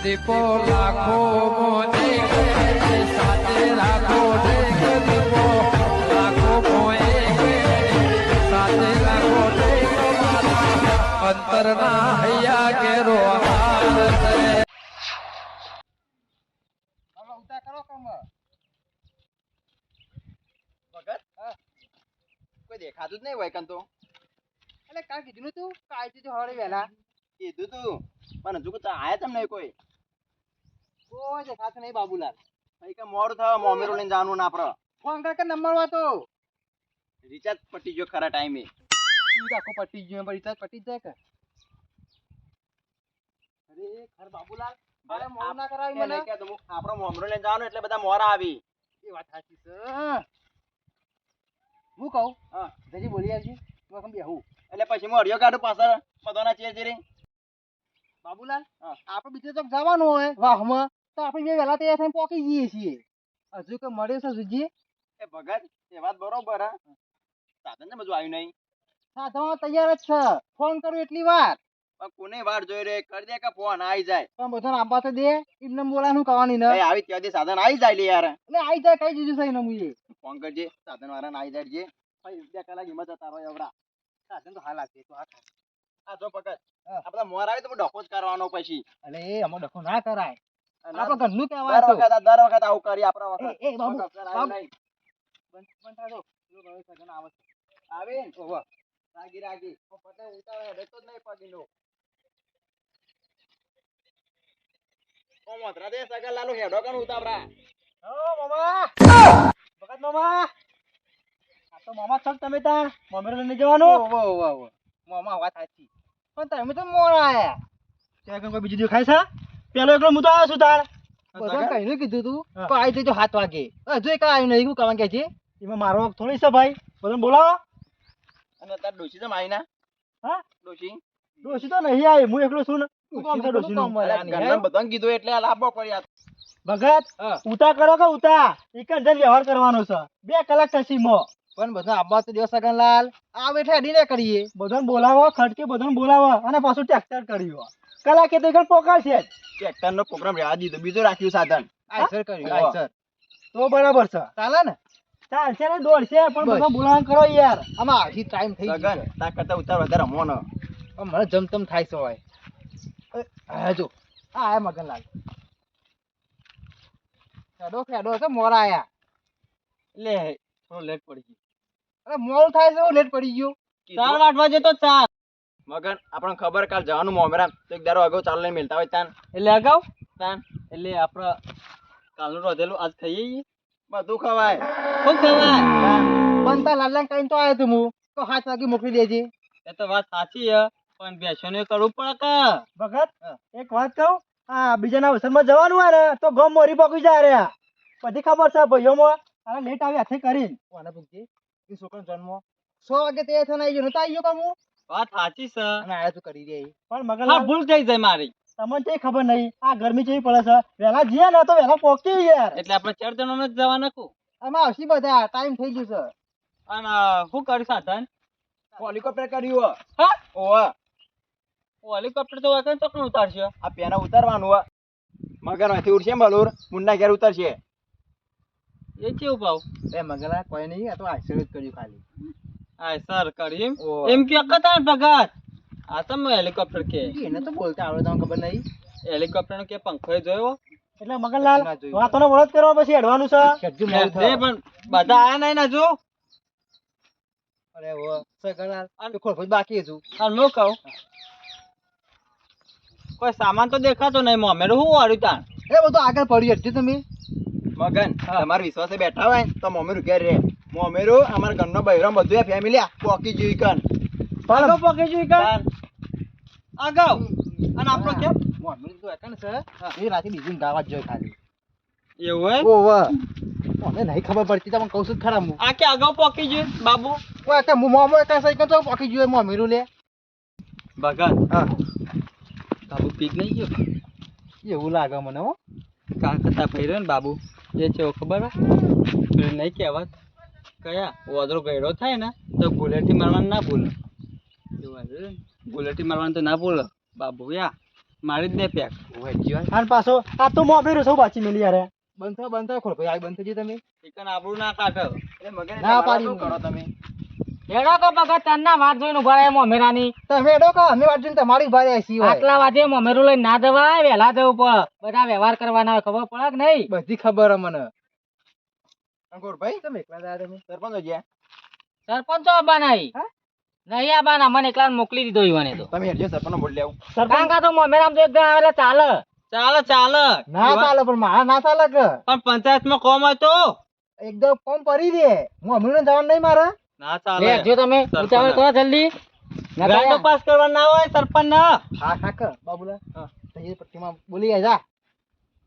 દીપો લાખો મોને સાથે રાખો દીપો લાખો મોએ સાથે રાખો અંતરના હૈયા કેરો ઉતા કરો કમ વગર કોઈ દેખાતું જ નહીં હોય કન તો એટલે કાલ કીધું ને તું કાલ થી હવારે વહેલા કીધું તું પણ હજુ તો આયા તમ નહીં કોઈ દેખાતું નહીં બાબુલાલ ભાઈ કે મોડું થવા મોમેરો લઈને જવાનું ના આપડે ફોન કર નંબર વાતો રિચાર્જ પટી ગયો ખરા ટાઈમે ઈ આખો પટી ગયો પણ રિચાર્જ પટી જ જાય કે અરે ખર બાબુલાલ અરે મોર ના કરાવી મને કે તું આપણો મોમરો લઈને જવાનું એટલે બધા મોરા આવી એ વાત સાચી છે હું કહું હા જજી બોલી આવજી તું કમ બેહું એટલે પછી હું હરિયો કાઢું પાછળ બધાના ચેર ચેરી બાબુલાલ હા. આપણે બીજે ચોક જવાનું હોય વાહમાં તો આપણે બે વહેલા તૈયાર થઈને પહોંચી જઈએ છીએ હજુ કે મળ્યો છે સુજી એ ભગત એ વાત બરોબર હા સાધન ને બધું આવ્યું નહીં સાધવામાં તૈયાર જ છે ફોન કરું એટલી વાર પણ કોને વાર જોઈ રે કરી દે કે ફોન આવી જાય પણ બધાને આંબા તો દે એમને બોલાનું કવાની ને એ આવી ત્યાંથી સાધન આવી જાય લે યાર એટલે આઈ જાય કઈ દીધું છે એને મુએ ફોન કરજે સાધન વાળાને આવી જાય ભાઈ 2 કલાક હિંમત હતા રહો એવડા સાધન તો હાલ આપે તો આ જો ભગત હા. આ બધા મોર આવે તો ડખો જ કરવાનો પછી અલે એ અમો ડખો ના કરાય અને આપણે ઘરનું દર કહેવાય તો વખત આવું કરી આપણા વખત એ બાબુ કોઈ અફસર બાબુ. આવ્યું નહીં. બંધ થાજો જો હવે સગન આવે છે આવીને ઓહો રાગી રાગી પતે ઉતાવે હેડતો જ નહીં પગીનો ઓ મોતરા દે સગા લાલુ હેડો કણ ઉતાવરા ઓ મામા ભગત મામા આ તો મામા ચલ તમે તાર મમ્મી લઈને જવાનું ઓહો ઓહો મામા વાત સાચી પણ તમે તો મોડા આયા ત્યાં કોઈ બીજું દેખાય છે પેલો એકલો હું તો આવ્યો છું તાર બધા કહીને કીધું તું તો આવી જજો 7 વાગે હજુ એક આવ્યું નહીં હું કહેવા કે છે એમાં મારો વખત થોડી છે ભાઈ બધાને બોલાવો અને તાર ડોશી જમ આઈ ના હા ડોશી ડોશી તો નહીં આવી હું એકલો છું ને શું કામ છે ડોશીનું? ઘરના બધાને કીધું એટલે આ લાભો પડ્યા ભગત ઉતા કરો કે ઉતા એક જ વ્યવહાર કરવાનો છે 2 કલાક થશે મો પણ બધા આબા તો દિવસ સગનલાલ આવે એટલે અડીને કરીએ બધાને બોલાવો ખડકે બધાને બોલાવો અને પાછું ટ્રેક્ટર કર્યો કલાકે તો એકલ પોકાડશે ટ્રેક્ટર નો પ્રોગ્રામ રહેવા દીધો બીજો રાખ્યું સાધન આઈસર કર્યું આઈસર તો બરાબર છે ચાલે ને ચાલશે ને દોડશે પણ બધા બોલાવવાનું કરો યાર આમાં આખી ટાઈમ થઈ ગયો સગન તા કરતા ઉતાર વધારે રમો ન મને જમતમ થાય છે હોય આ જો આ આયા મગનલાલ ખેડો ખેડો છે મોરા આયા લે થોડો લેટ પડી ગયો અરે મોડું થાય છે લેટ પડી ગયો 4 વાગવા જતો 4 મગન આપણને ખબર કાલ જવાનું મોમેરા તો એક દારો અગાઉ ચાલ લઈને મેલતા હોય તાન એટલે અગાઉ તાન એટલે આપણે કાલનું રોધેલું આજ ખાઈએ છીએ બધું ખવાય શું ખવાય બનતા લાલા કઈ તો આવ્યો તું હું તો 7 વાગે મોકલી દેજે એ તો વાત સાચી છે પણ બેસોને કરવું પડે કે ભગત એક વાત કહું આ બીજાના અવસરમાં જવાનું હોય ને તો ગમ મોરી પકડી જાય રે બધી ખબર છે ભાઈઓમાં અરે લેટ આવી હાથે કરીને કોને પૂછજે એ છોકરાનો જન્મ 100 વાગે તૈયાર થઈને આવી ગયો નતો આવી ગયો કામ હું વાત સાચી છે અને આયા તું કરી દે પણ હા મગન ભૂલ થઈ જાય મારી તમને તે ખબર નહીં આ ગરમી કેવી પડે છે વહેલા જઈએ ને તો વહેલા પહોંચી યાર એટલે આપણે 4 જણાને જ જવાના કો આમાં આવશી બધા ટાઈમ થઈ ગયું છે અને શું કર્યું સાધન હેલિકોપ્ટર કર્યું હા ઓવા હેલિકોપ્ટર તો વાકન તો કોણ ઉતારશે આ પેના ઉતારવાનું હો મગર માંથી ઉડશે બલોર મુન્ના ઘેર ઉતરશે એ કેવું ભાવ એ મગલા કોઈ નહીં આ તો આશીર્વાદ કર્યું ખાલી આ સર કરી એમ કે કતા ભગત આ તો હેલિકોપ્ટર કે એને તો બોલતા આવડે તમને ખબર નહીં હેલિકોપ્ટર નો કે પંખો જોયો એટલે મગનલાલ વાતોનો વળત કરવા પછી હેડવાનું છે પણ બધા આયા નહીં ના જો અરે ઓ સગનલાલ આ ખોર ખોર બાકી હતું અને હું કહું કોઈ સામાન તો દેખાતો નહીં મોમેરો હું વાળું તાણ એ બધું આગળ પડ્યું હજી તમે મગન તમારો વિશ્વાસે બેઠા હોય તો મોમેરું ઘેર રે મોમેરું અમારા ઘરનો બૈરો બધું ફેમિલી પોકી જોઈ કન પણ પોકી જોઈ કન અગાઉ અને આપણો કેમ મોહમ્મદ તો એકન છે એ રાતે બીજું ગાવા જ જોઈ ખાલી એવું હોય ઓવા મને નહીં ખબર પડતી તમને કહું છું ખરા હું આ કે અગાઉ પોકી જોઈ બાબુ ઓય કે મોમો એક સાઈકલ તો પોકી જોઈ મોમેરું લે ભગત હા બાબુ પીક નહીં ગયો એવું લાગે મને હો કાકતા ભર્યો ને બાબુ એ છે ખબર હે નહીં કહેવત કયા વાદળો ગયડો થાય ને તો ગુલેટી મારવાનું ના ભૂલે ગુલેટી મારવાનું તો ના ભૂલે બાબુ યા મારી જ ને પેક અને પાછો આ તો મોમેરું સૌ બાચી મેલી યાર બંધ ખોલ ભાઈ આ બંધ થઈ તમે ચિકન આપણું ના કાઢો એટલે મગજ ના પાડી શું કરો તમે એડો તો ભગત તન્ના વાત જોઈને ઉભા રહ્યા મોમેરાની તમે એડો કો અમે વાત જોઈને તમારી ભારે આસી હોય આટલા વાગે મોમેરું લઈને ના જવાય વહેલા જવું પડે બધા વ્યવહાર કરવાના હોય ખબર પડે કે નહીં બધી ખબર હે મને અંકોર ભાઈ તમે એકલા જાય તમે સરપંચ ગયા સરપંચ તો આબા નહીં હા? નહીં આબાના મને એકલા મોકલી દીધો ઈવાને તો તમે હેડજો સરપંચ બોલ લેવું કાંકા તો મોમેરામ તો એકદમ આવેલા ચાલે ચાલે ચાલે ના ચાલે પણ મારા ના ચાલે કે પણ પંચાયતમાં કોમ હોય તો એકદમ ફોર્મ ભરી દે હું હમણાં જવાનું નહીં મારે ના લે ચાલે જો તમે સરપંચ. ઉતાવળ કરો જલ્દી ગ્રાન્ડ પાસ કરવા ના હોય સરપંચ ના હા કાક બાબુલા તઈ પટ્ટીમાં બોલી જા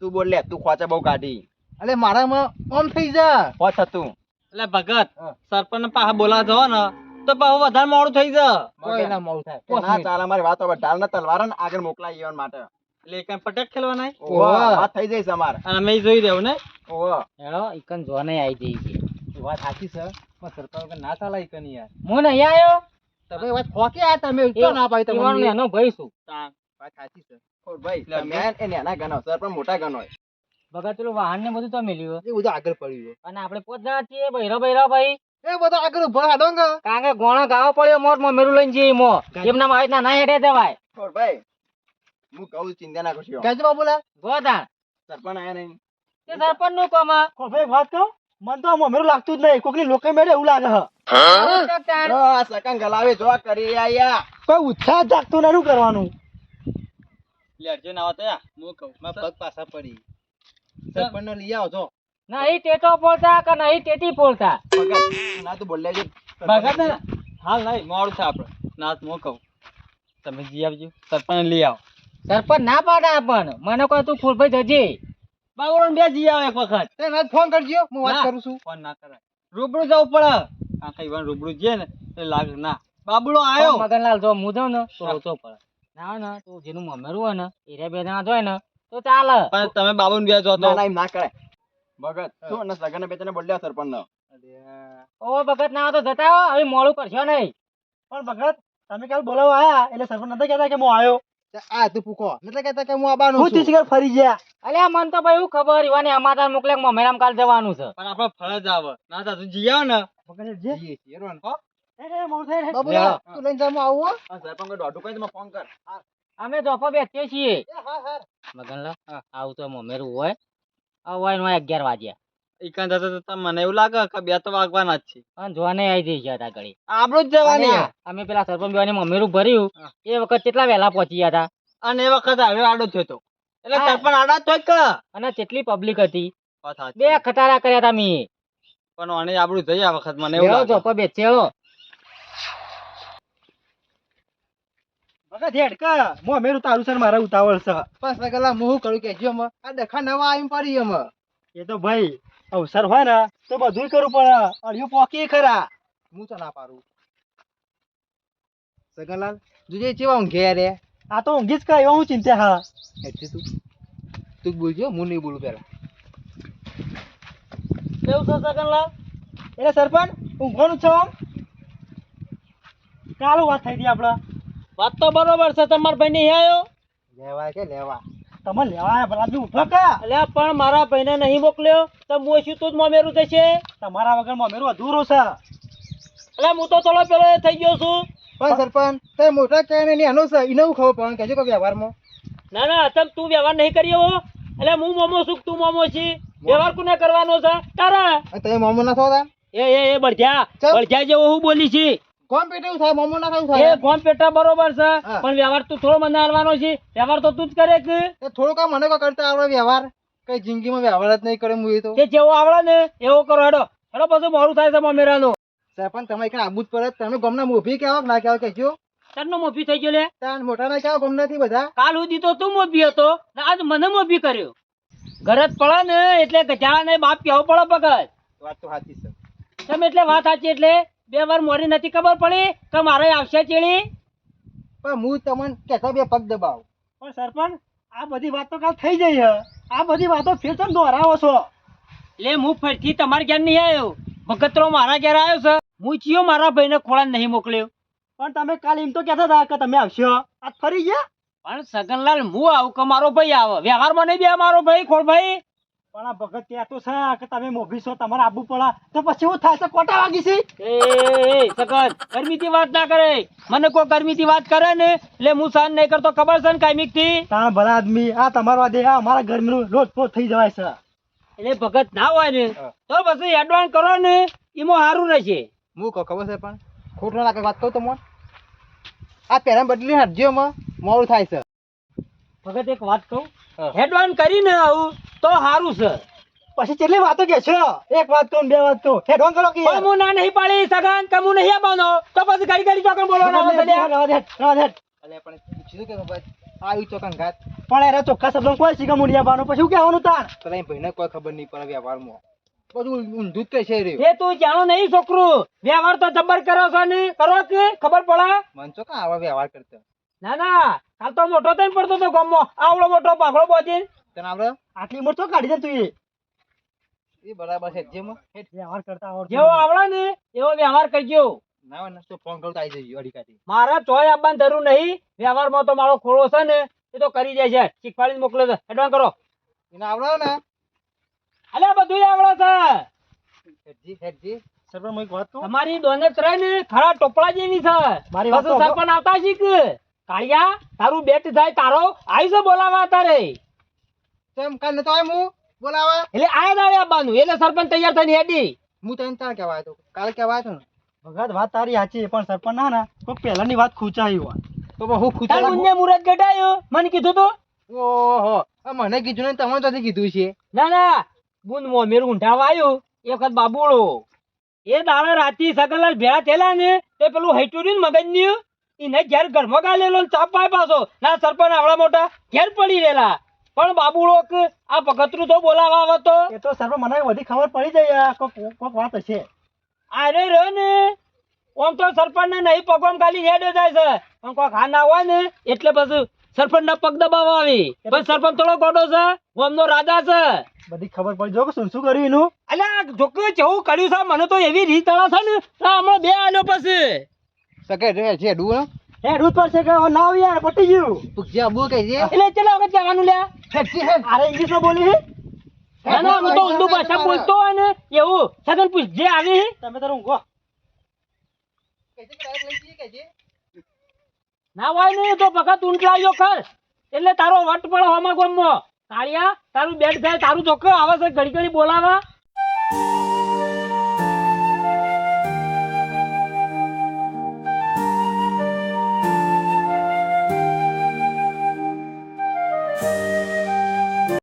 તું બોલ લે તું ખોચા બહુ કાઢી અલે મારામાં ઓમ થઈ જા હોત હતું એટલે ભગત હા. સરપંચ પાહા બોલા જો ને તો પાહુ વધારે મોડું થઈ જા કોઈ ના મોડું થાય કે ના ચાલે મારી વાત હવે ઢાલ ના તલવાર ને આગળ મોકલાઈ જવા માટે એટલે એક પટક ખેલવાના ઓવા. વાત થઈ જાય છે અમારે અને અમે જોઈ દેવું ને ઓવા હેડો ઈકન જો નહીં આવી જઈ છે વાત સાચી છે પણ સરકાર વગર ના ચાલે કે નહીં યાર હું નહીં આવ્યો તમે વાત ખોકે આ તમે તો ના પાડી ઈવાનો તમને એનો ભાઈ છું વાત સાચી છે ઓર ભાઈ તમે એ નાના ગણો સરપંચ મોટા ગણો હોય ભગત પેલું વાહન ને બધું તો મેલ્યું એ બધું આગળ પડ્યું અને આપણે પોત જણા છીએ બૈરો ભાઈ એ બધું આગળ ઉભા હાડો કે કારણ કે ગોણો ગાવો પડ્યો મોર મોમેરું લઈને જઈએ મો એમના માં આવી ના હેડે જવાય ઓર ભાઈ હું કહું ચિંતા ના કરશો કેજો બાબુલા ગોદાણ સરપંચ આયા નહીં તે સરપંચ નું કામ આ. કો ભાઈ વાત કહો મન તો મમેરું લાગતું જ નહીં કોકની લોકો મેળે એવું લાગે હ જો આ સકન ગલાવે જો કરી આયા કોઈ ઉત્સાહ જાગતું નરું કરવાનું લેડજો ના આવતા હું કહું મારા પગ પાછા પડી સરપંચ ને લઈ આવો છો નહીં ટેટો પોલતા કે નહીં ટેટી પોલતા ભગત ના તું બોલ લેજો ભગત ને હાલ નહીં મોડું છે આપણે ના હું કહું તમે જી આવજો સરપંચ લઈ આવો સરપંચ ના પાડે આપણ મને કોઈ તું ફૂલભાઈ જજે બાવળન બે જી આવો એક વખત તે ના ફોન કરજો હું વાત ના. કરું છું ફોન ના કરાય રૂબરૂ જવું પડે આ કઈ વાર રૂબરૂ જઈએ ને એ લાગે ના બાબુડો આવ્યો મગનલાલ જો હું જાઉં ને તો ઓછો પડે ના હોય ને તું જેનું મમેરું હોય ને એ બે જણા જોય ને તો ચાલે પણ તમે બાબુને બે જો તો ના ના એમ ના કરાય ભગત તું ને સગન બે તને બોલ લે સરપંચ નો ઓ ભગત ના હોય તો જતા હો હવે મોડું કરશો નહીં પણ ભગત તમે કાલ બોલાવવા આયા એટલે સરપંચ નતા કહેતા કે હું આવ્યો આ તું પૂકો નતા કહેતા કે હું આબાનો છું હું તીસી ફરી ગયા અલ્યા મન તો ભાઈ એવું ખબર ઈવાને અમારા મોકલે કે મમેરામ કાલ જવાનું છે પણ આપણે ફરજ આવે ના તા તું જી આવ ને ભગત જે જીએ છીએ રોન એ મોડું થાય રે બાબુલા તું લઈને જા હું આવું હો આ સરપંચ કોઈ દોઢું કઈ તમે ફોન કર અમે જોપા બેસીએ છીએ હા હા મગનલાલ આવું તો મમેરું હોય આ હોય ને હોય 11 વાગ્યા ઈકાન થતો તો તમને મને એવું લાગે કે બે તો વાગવાના જ છે અને જોવાને આવી જઈ ગયા તા ઘડી આપણું જ જવાની અને અમે પેલા સરપંચ બેવાની મમેરું ભર્યું એ વખત કેટલા વહેલા પહોંચી ગયા હતા અને એ વખત આવ્યો આડો થયો તો એટલે હા. સરપંચ આડા જ થોય કે અને કેટલી પબ્લિક હતી વાત સાચી. બે ખટારા કર્યા હતા મી પણ આને આપણું જઈ આ વખત મને એવું લાગે જોપા બેસેલો ભગત હેડ કા મો મેરું તારું સર મારા ઉતાવળ છે બસ લગલા હું કરું કે જો આ ડખા નવા આવીને પડી એમ એ તો ભાઈ અવસર હોય ને તો બધું કરવું પડે અળિયું પોકી ખરા હું તો ના પાડું સગનલાલ જોજે ચેવા ઊંઘે રે આ તો ઊંઘી જ કઈ હું ચિંતા હા એટલે તું બોલજો હું નહીં બોલું પેલા કેવું છે સગનલાલ એટલે સરપંચ ઊંઘવાનું છે આમ ચાલો વાત થઈ ગઈ આપણે વાત તો બરોબર છે તમારા ભાઈ નહીં આવ્યો લેવા કે લેવા તમે લેવા ભલા બી ઉઠો કા અલ્યા પણ મારા ભાઈને નહીં મોકલ્યો તો હું શું તું જ મોમેરું થશે તમારા વગર મેરું અધૂરું છે એટલે હું તો થોડો પેલો એ થઈ ગયો છું પણ સરપંચ તે મોટા કે ને એનો છે એને હું ખબર પણ કહેજો કે વ્યવહારમાં ના ના અતમ તું વ્યવહાર નહીં કર્યો હો એટલે હું મોમો છું તું મોમો છી વ્યવહાર કોને કરવાનો છે તારા અને તમે મોમો ના થતા એ બળ્યા ચમ. બળ્યા જેવો હું બોલી છી કોમ પેટે એવું થાય મોમો ના થયું એ થાય ગોમ પેટા બરોબર છે હા. પણ વ્યવહાર તું થોડો મને હાલવાનો છે વ્યવહાર તો તું જ કરે કે તે થોડું કામ મને કોઈ કરતા આવડે વ્યવહાર કઈ જિંદગીમાં વ્યવહાર જ નહીં કરે હું એ તો જે જેવો આવડે ને એવો કરો હેડો હેડો પછી મોડું થાય છે મમેરાનો સરપંચ તમે કઈ આબુ જ પડે તમે ગમના મોભી કેવા ના કેવા કહેજો તરનો મોભી થઈ ગયો લે તાન મોટા ના કેવા ગમનાથી બધા કાલ સુધી તો તું મોભી હતો ને આજ મને મોભી કર્યો ઘરે જ પડે ને એટલે ગજાળા ને બાપ કેવો પડે પગજ વાત તો સાચી છે તમે એટલે વાત સાચી એટલે બે વાર મોરી નથી ખબર પડી કે મારે આવશે ચેડી પણ હું તમને કહેતા બે પગ દબાવ પણ સરપંચ આ બધી વાત તો કાલ થઈ જઈ હે આ બધી વાતો ફેર તમે દોહરાવો છો એટલે હું ફરીથી તમારા ઘેર નહીં આવ્યો ભગતરો મારા ઘેર આવ્યો છે હું ચિયો મારા ભાઈને ખોળા નહીં મોકલ્યો પણ તમે કાલ એમ તો કહેતા હતા કે તમે આવશો આજ ફરી ગયા પણ સગનલાલ હું આવું કે મારો ભાઈ આવે વ્યવહારમાં નહીં બે મારો ભાઈ ખોડભાઈ પણ આ ભગત ત્યાં તો છે કે તમે મોભી છો તમારે આબુ પડે તો પછી શું થાય છે કોટા વાગી છે એ સગન ગરમીથી વાત ના કરે મને કોઈ ગરમીથી વાત કરે ને એટલે હું સહન નહીં કરતો ખબર છે ને કાયમિક થી તાણ ભલા આદમી આ તમારો આ દે આ અમારા ઘરનું રોજ પોત થઈ જવાય છે એટલે ભગત ના હોય ને તો પછી એડવાન્સ કરો ને એમાં સારું રહેશે હું કહું ખબર છે પણ ખોટો ના લાગે વાત કહું તમને આ પહેલા બદલી હટજો માં મોડું થાય છે ભગત એક વાત કહું હા. એડવાન્સ કરીને આવું તો સારું છે પછી કેટલી વાતો કે છે એક વાત કહું બે વાત કહું હેડવાન કરો કે પણ હું ના નહીં પાડી સગન કે હું નહીં આવવાનો તો પછી ઘડી ઘડી ચોકન બોલવાનો આવે છે લ્યા. અલે પણ પૂછ્યું કે ખબર આવ્યું ચોકન ઘાત પણ એરા ચોખ્ખા શબ્દો કોઈ શીખા મુનિયા બાનો પછી શું કહેવાનું તાર તો એ ભાઈને કોઈ ખબર નહીં પડે વ્યવહારમાં બધું ઊંધું જ કહેશે રહ્યું એ તું જાણો નહીં છોકરું વ્યવહાર તો જબ્બર કરો છો ને કરો કે ખબર પડે મન ચોકન આવા વ્યવહાર કરતા ના ના કાલ તો મોટો થઈને પડતો તો ગામમાં આવડો મોટો પાઘડો બોધીને તને આપણે આટલી ઉંમર તો કાઢી દે તું એ બરાબર છે જેમાં વ્યવહાર કરતા આવડતું જેવો નહીં. આવડે ને એવો વ્યવહાર કરજો ના હોય ને તો ફોન કરું તો આવી જજો અડીકાથી મારા ચોય આપવાની જરૂર નહીં વ્યવહારમાં તો મારો ખોળો છે ને એ તો કરી જાય છે શીખવાડીને મોકલે છે એડવાન્સ કરો એને આવડો ને અલે બધું આવડે છે હેડજી હેડજી સરપંચ હું એક વાત કહું તમારી દોનત રહે ને ખરા ટોપલા જેવી છે મારી વાત પાછું તો સરપંચ આવતા શીખ કાળિયા તારું બેટ જાય તારો આવી છે બોલાવા તારે તેમ કાલ નતો આવ્યો હું બોલાવા એટલે આયા દાડે આવવાનું એટલે સરપંચ તૈયાર થઈને હેડી હું તને તાર કહેવાય તો કાલે કહેવાય તો ને ભગત વાત તારી સાચી પણ સરપંચ ના ના કોઈ પહેલાની વાત ખૂંચાઈ હોય તો પણ હું તાર ખૂચા મુન્ને મુરત ગટાયો મને કીધું તું ઓહો આ મને કીધું ને તમે તો કીધું છે ના ના બુન મોમેર ઊંઢાવા આવ્યું એ વખત બાબુડો એ દાડે રાતી સગનલાલ ભેળા થયેલા ને તે પેલું હૈટુર્યું ને મગજન્યું એને ઘેર ઘરમાં ગાલેલો ને ચાપ પાય પાછો ના સરપંચ આવડા મોટા ઘેર પડી રહેલા પણ બાબુડો કે આ ભગતરું તો બોલાવા આવતો એ તો સરપંચ મને બધી ખબર પડી જાય કોક વાત હશે અરે રે ને ઓમ તો સરપંચ ને નહીં પગમ ખાલી હેડે જાય છે પણ કોઈ ખા ના હોય ને એટલે પછી સરપંચ ના પગ દબાવવા આવી પણ સરપંચ થોડો ગોડો છે ઓમનો રાજા છે બધી ખબર પડી જો કે શું શું કર્યું એનું અલ્યા જોકે જેવું કર્યું છે મને તો એવી રીત અડા છે ને આ હમણાં બે આલ્યો પછી સકે રે છે ડું હે રૂટ પર છે કે હવે ના આવી યાર પટી ગયું તું જ્યાં બુ કહી દે એટલે ચલો વખત જવાનું લ્યા હેડજી હેડ અરે ઇંગ્લિશ માં બોલી ના ના હું તો ઊંધું ભાષા બોલતો હોય ને એવું સગન પૂછ જે આવી તમે તારું ઊંઘો ના હોય ને તો ભગત ઊંટ લાવ્યો ખર એટલે તારો વટ પડે હમા ગોમમાં કાળિયા તારું બેટ થાય તારું ચોખ્ખો આવે છે ઘડી ઘડી બોલાવા